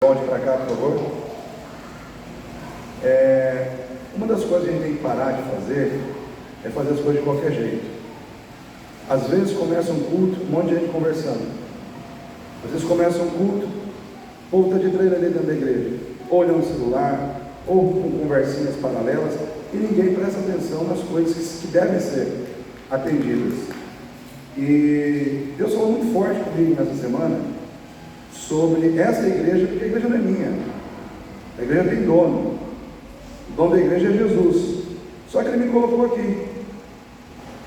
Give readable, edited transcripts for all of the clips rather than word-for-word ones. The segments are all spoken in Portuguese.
Volte para cá, por favor. Uma das coisas que a gente tem que parar de fazer é fazer as coisas de qualquer jeito. Às vezes começa um culto, um monte de gente conversando. Às vezes começa um culto, o povo está de trem ali dentro da igreja, ou olhando o celular, ou com conversinhas paralelas, e ninguém presta atenção nas coisas que devem ser atendidas. E Deus falou muito forte comigo nessa semana sobre essa igreja, porque a igreja não é minha, a igreja tem dono, o dono da igreja é Jesus, só que Ele me colocou aqui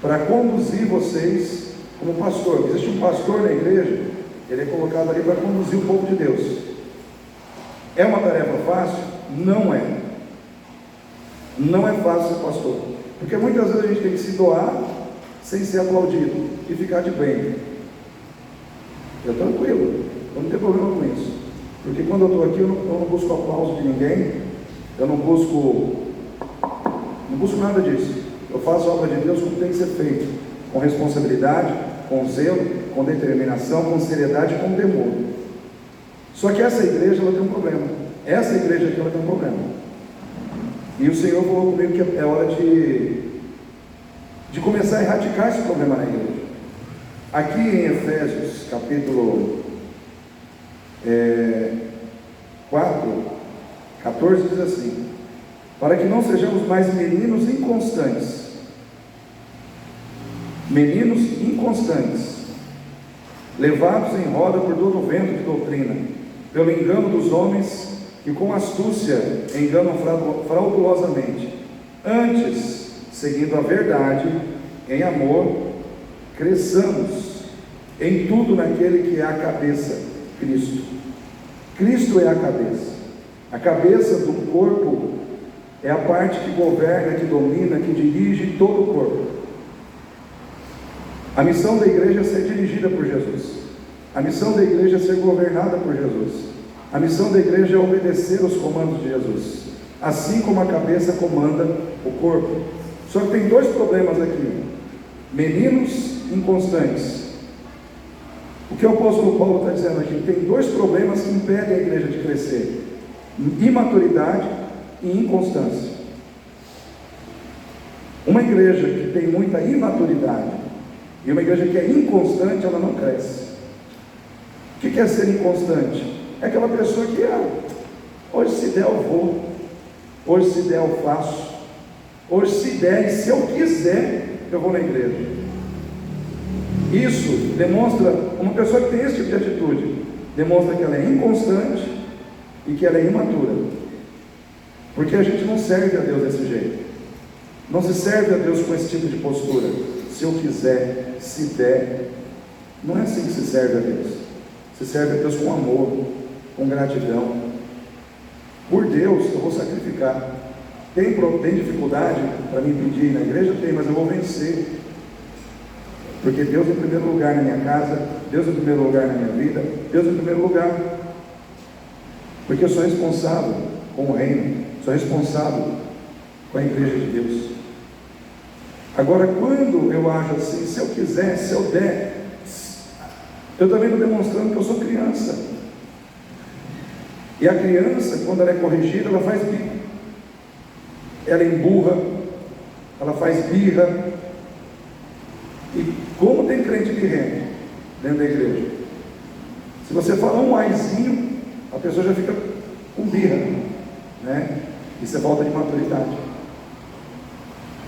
para conduzir vocês como pastor. Existe um pastor na igreja, ele é colocado ali para conduzir o povo de Deus. É uma tarefa fácil? Não é. Não é fácil ser pastor, porque muitas vezes a gente tem que se doar sem ser aplaudido e ficar de bem. Eu tranquilo, eu não tenho problema com isso, porque quando eu estou aqui eu não busco aplauso de ninguém, eu não busco nada disso. Eu faço a obra de Deus como tem que ser feito, com responsabilidade, com zelo, com determinação, com seriedade e com temor. Só que essa igreja ela tem um problema. Essa igreja aqui ela tem um problema. E o Senhor falou comigo que é hora de começar a erradicar esse problema na igreja. Aqui em Efésios, capítulo 4, 14, diz assim: para que não sejamos mais meninos inconstantes, levados em roda por todo o vento de doutrina, pelo engano dos homens que com astúcia enganam fraudulosamente. Antes, seguindo a verdade, em amor, cresçamos em tudo naquele que é a cabeça, Cristo. Cristo é a cabeça. A cabeça do corpo é a parte que governa, que domina, que dirige todo o corpo. A missão da igreja é ser dirigida por Jesus. A missão da igreja é ser governada por Jesus. A missão da igreja é obedecer os comandos de Jesus, assim como a cabeça comanda o corpo. Só que tem dois problemas aqui: meninos inconstantes. O que o apóstolo Paulo está dizendo aqui? Tem dois problemas que impedem a igreja de crescer: imaturidade e inconstância. Uma igreja que tem muita imaturidade e uma igreja que é inconstante, ela não cresce. O que é ser inconstante? É aquela pessoa que, hoje se der eu vou, hoje se der eu faço, hoje se der, e se eu quiser, eu vou na igreja. Isso demonstra, uma pessoa que tem esse tipo de atitude, demonstra que ela é inconstante e que ela é imatura, porque a gente não serve a Deus desse jeito, não se serve a Deus com esse tipo de postura. Se eu quiser, se der, não é assim que se serve a Deus. Se serve a Deus com amor, com gratidão. Por Deus eu vou sacrificar. Tem dificuldade para me impedir na igreja? Tem, mas eu vou vencer, porque Deus em primeiro lugar na minha casa, Deus em primeiro lugar na minha vida, Deus em primeiro lugar, porque eu sou responsável com o reino, sou responsável com a igreja de Deus. Agora, quando eu ajo assim, se eu quiser, se eu der, eu também estou demonstrando que eu sou criança. E a criança, quando ela é corrigida, ela faz birra, ela emburra, ela faz birra. E como tem crente birrento dentro da igreja, se você falar um aizinho, a pessoa já fica com birra, né? Isso é falta de maturidade.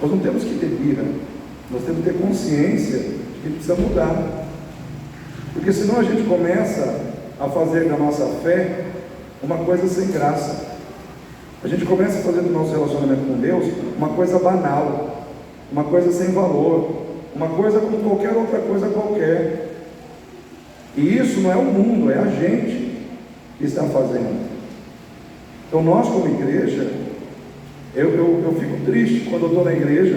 Nós não temos que ter birra, nós temos que ter consciência de que precisa mudar, porque senão a gente começa a fazer da nossa fé uma coisa sem graça. A gente começa a fazer do nosso relacionamento com Deus uma coisa banal, uma coisa sem valor, uma coisa como qualquer outra coisa qualquer. E isso não é o mundo, é a gente que está fazendo. Então nós, como igreja, eu fico triste quando eu estou na igreja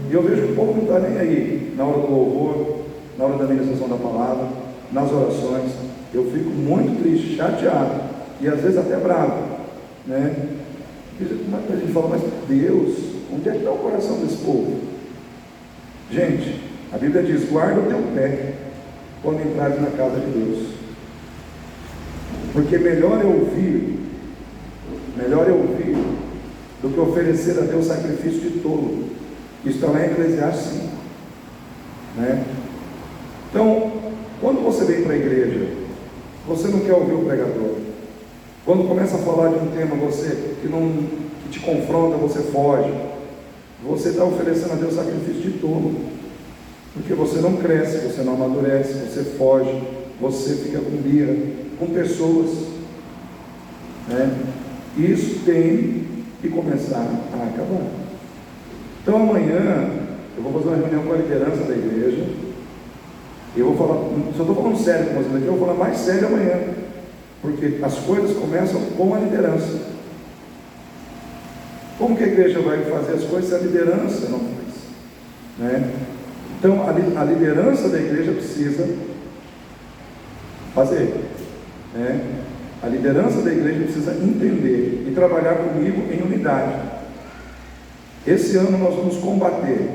e eu vejo que o povo não está nem aí na hora do louvor, na hora da ministração da palavra, nas orações. Eu fico muito triste, chateado e às vezes até bravo, né? A gente fala, mas Deus, onde é que está o coração desse povo? Gente, a Bíblia diz: guarda o teu pé quando entrares na casa de Deus. Porque melhor é ouvir do que oferecer a Deus sacrifício de tolo. Isso está lá em Eclesiastes 5, né? Então, quando você vem para a igreja, você não quer ouvir o pregador. Quando começa a falar de um tema que te confronta, você foge. Você está oferecendo a Deus sacrifício de tolo, porque você não cresce, você não amadurece, você foge, você fica com birra com pessoas, né? Isso tem que começar a acabar. Então amanhã eu vou fazer uma reunião com a liderança da igreja. Eu vou falar, só estou falando sério com vocês aqui, eu vou falar mais sério amanhã, porque as coisas começam com a liderança. Como que a igreja vai fazer as coisas se a liderança não faz, né? Então a liderança da igreja precisa fazer, né? A liderança da igreja precisa entender e trabalhar comigo em unidade. Esse ano nós vamos combater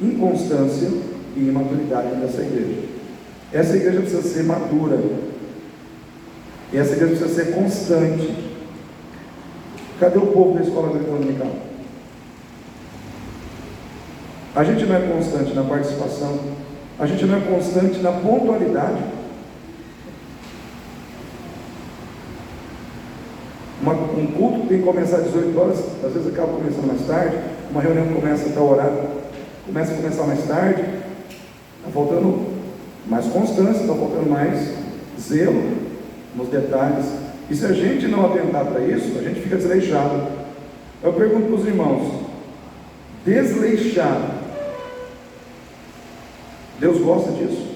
inconstância e imaturidade nessa igreja. Essa igreja precisa ser madura, e essa igreja precisa ser constante. Cadê o povo da escola agrícola dominical? A gente não é constante na participação, a gente não é constante na pontualidade. Um culto tem que começar às 18 horas, às vezes acaba começando mais tarde. Uma reunião começa a tal horário, começa a começar mais tarde. Está faltando mais constância, está faltando mais zelo nos detalhes. E se a gente não atentar para isso, a gente fica desleixado. Eu pergunto para os irmãos: desleixado, Deus gosta disso?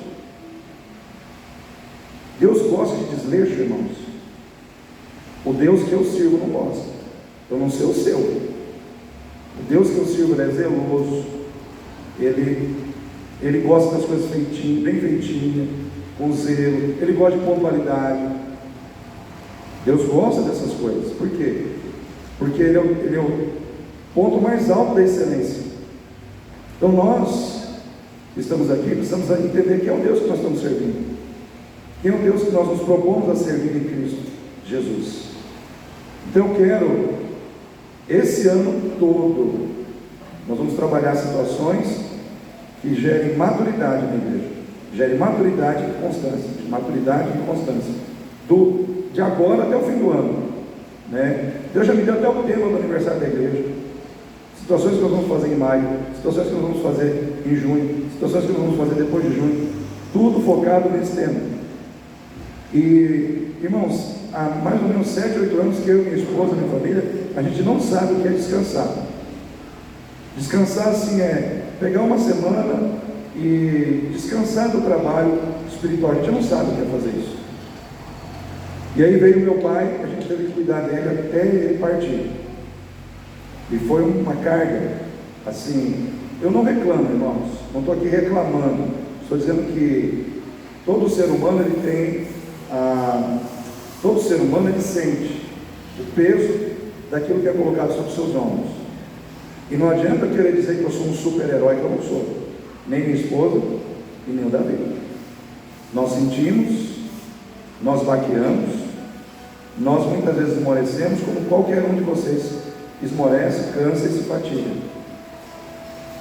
Deus gosta de desleixo, irmãos? O Deus que eu sirvo não gosta. Eu não sei o seu. O Deus que eu sirvo, ele é zeloso. Ele gosta das coisas feitinhas, bem feitinhas, com zelo. Ele gosta de pontualidade. Deus gosta dessas coisas. Por quê? Porque ele é o ponto mais alto da excelência. Então nós estamos aqui, precisamos entender quem é o Deus que nós estamos servindo. Quem é o Deus que nós nos propomos a servir em Cristo Jesus. Então eu quero, esse ano todo, nós vamos trabalhar situações que gerem maturidade na igreja. Gerem maturidade e constância. Maturidade e constância. De agora até o fim do ano, né? Deus já me deu até o tema do aniversário da igreja. Situações que nós vamos fazer em maio, situações que nós vamos fazer em junho, situações que nós vamos fazer depois de junho. Tudo focado nesse tema. E, irmãos, há mais ou menos 7, 8 anos que eu e minha esposa, minha família, a gente não sabe o que é descansar. Descansar assim é pegar uma semana e descansar do trabalho espiritual. A gente não sabe o que é fazer isso. E aí veio meu pai, a gente teve que cuidar dele até ele partir. E foi uma carga, assim, eu não reclamo, irmãos, não estou aqui reclamando, estou dizendo que todo ser humano ele tem, todo ser humano ele sente o peso daquilo que é colocado sobre os seus ombros. E não adianta querer dizer que eu sou um super-herói, que eu não sou, nem minha esposa e nem o Davi. Nós sentimos, nós vaqueamos, nós muitas vezes esmorecemos, como qualquer um de vocês esmorece, cansa e se fatiga.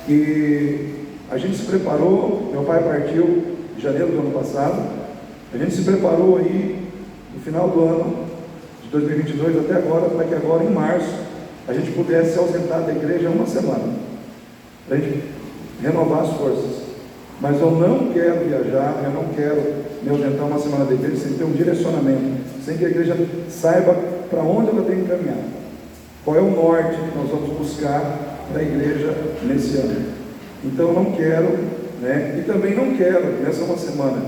E a gente se preparou, meu pai partiu em janeiro do ano passado, a gente se preparou aí no final do ano de 2022 até agora, para que agora em março a gente pudesse se ausentar da igreja uma semana, para a gente renovar as forças. Mas eu não quero viajar, eu não quero me ausentar uma semana da igreja sem ter um direcionamento, sem que a igreja saiba para onde ela tem que caminhar, qual é o norte que nós vamos buscar da igreja nesse ano. Então eu não quero, né? E também não quero, nessa uma semana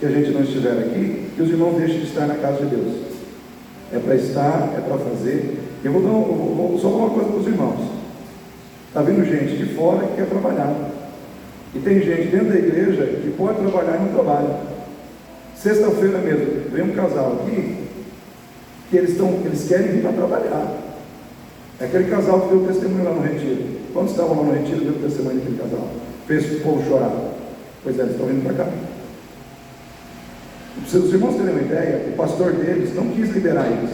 que a gente não estiver aqui, que os irmãos deixem de estar na casa de Deus. É para estar, é para fazer. Eu vou só falar uma coisa para os irmãos. Está vindo gente de fora que quer trabalhar. E tem gente dentro da igreja que pode trabalhar e não trabalha. Sexta-feira mesmo, veio um casal aqui, que eles querem vir para trabalhar. É aquele casal que deu testemunho lá no retiro. Quando estavam lá no retiro, deu testemunho daquele casal. Fez o povo chorar. Pois é, eles estão vindo para cá. Para os irmãos terem uma ideia, o pastor deles não quis liberar eles.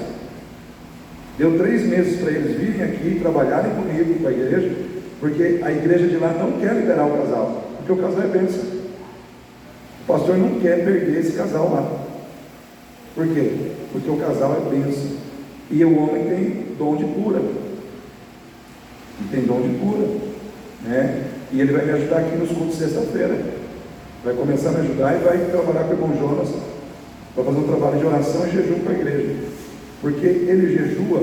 Deu 3 meses para eles virem aqui, trabalharem comigo, com a igreja, porque a igreja de lá não quer liberar o casal, porque o casal é bênção. O pastor não quer perder esse casal lá. Por quê? Porque o casal é bênção. E o homem tem dom de cura. E tem dom de cura, né? E ele vai me ajudar aqui nos cultos de sexta-feira. Vai começar a me ajudar e vai trabalhar com o irmão Jonas. Vai fazer um trabalho de oração e jejum com a igreja. Porque ele jejua,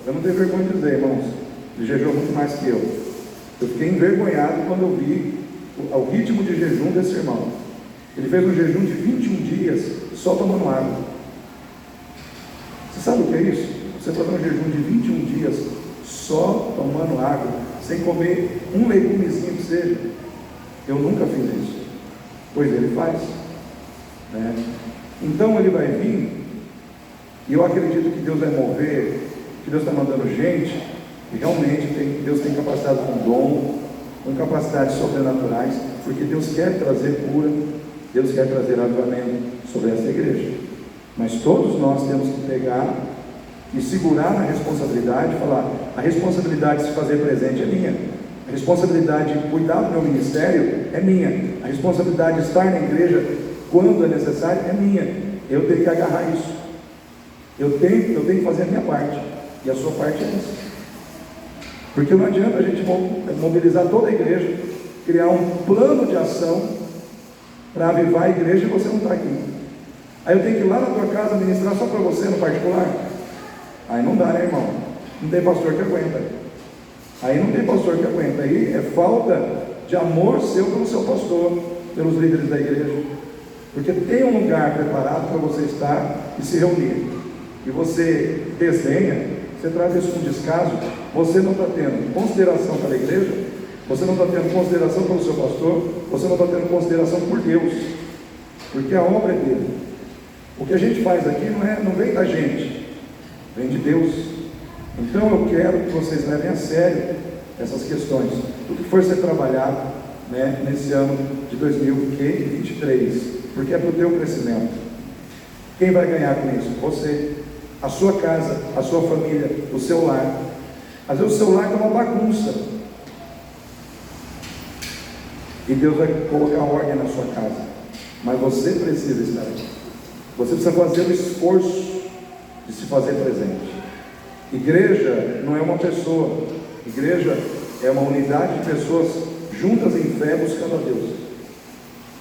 eu não tenho vergonha de dizer, irmãos, ele jejua muito mais que eu. Eu fiquei envergonhado quando eu vi o ritmo de jejum desse irmão. Ele fez um jejum de 21 dias só tomando água. Você sabe o que é isso? Você fazer um jejum de 21 dias só tomando água, sem comer um legumezinho que seja. Eu nunca fiz isso, pois ele faz, né? Então ele vai vir, e eu acredito que Deus vai mover, que Deus está mandando gente, e realmente Deus tem capacidade com dom, com capacidades sobrenaturais, porque Deus quer trazer cura, Deus quer trazer avivamento sobre essa igreja. Mas todos nós temos que pegar e segurar na responsabilidade, falar: a responsabilidade de se fazer presente é minha, a responsabilidade de cuidar do meu ministério é minha, a responsabilidade de estar na igreja quando é necessário é minha. Eu tenho que agarrar isso, eu tenho que fazer a minha parte, e a sua parte é essa. Porque não adianta a gente mobilizar toda a igreja, criar um plano de ação para avivar a igreja e você não está aqui. Aí eu tenho que ir lá na tua casa ministrar só para você no particular. Aí não dá, né, irmão? Não tem pastor que aguenta. Aí não tem pastor que aguenta. Aí é falta de amor seu pelo seu pastor, pelos líderes da igreja. Porque tem um lugar preparado para você estar e se reunir. E você desenha, você traz isso com descaso, você não está tendo consideração pela igreja, você não está tendo consideração pelo seu pastor, você não está tendo consideração por Deus, porque a obra é dele. O que a gente faz aqui não vem da gente, vem de Deus. Então eu quero que vocês levem a sério essas questões, o que for ser trabalhado, né, nesse ano de 2023, porque é para o teu crescimento. Quem vai ganhar com isso? Você, a sua casa, a sua família, o seu lar. Às vezes o seu lar está uma bagunça, e Deus vai colocar ordem na sua casa, mas você precisa estar aqui. Você precisa fazer o esforço de se fazer presente. Igreja não é uma pessoa, igreja é uma unidade de pessoas juntas em fé buscando a Deus.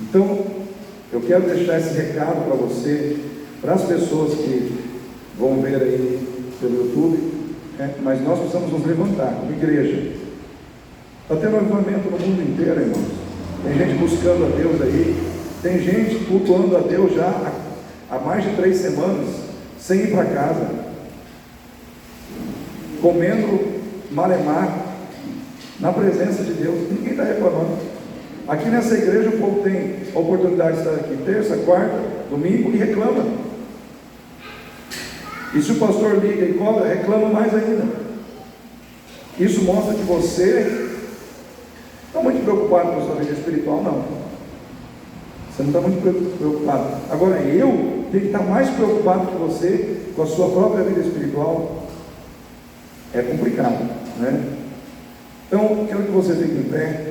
Então eu quero deixar esse recado para você, para as pessoas que vão ver aí pelo YouTube, né? Mas nós precisamos nos levantar como igreja. Está tendo avivamento no mundo inteiro, irmãos. Tem gente buscando a Deus aí, tem gente cultuando a Deus já há mais de 3 semanas, sem ir para casa, comendo malemar na presença de Deus. Ninguém está reclamando. Aqui nessa igreja o povo tem a oportunidade de estar aqui terça, quarta, domingo e reclama. E se o pastor liga e cobra, reclama mais ainda. Isso mostra que você está muito preocupado com a sua vida espiritual, não. Você não está muito preocupado. Agora eu tenho que estar mais preocupado que você com a sua própria vida espiritual. É complicado, né? Então, quero que você fique em pé.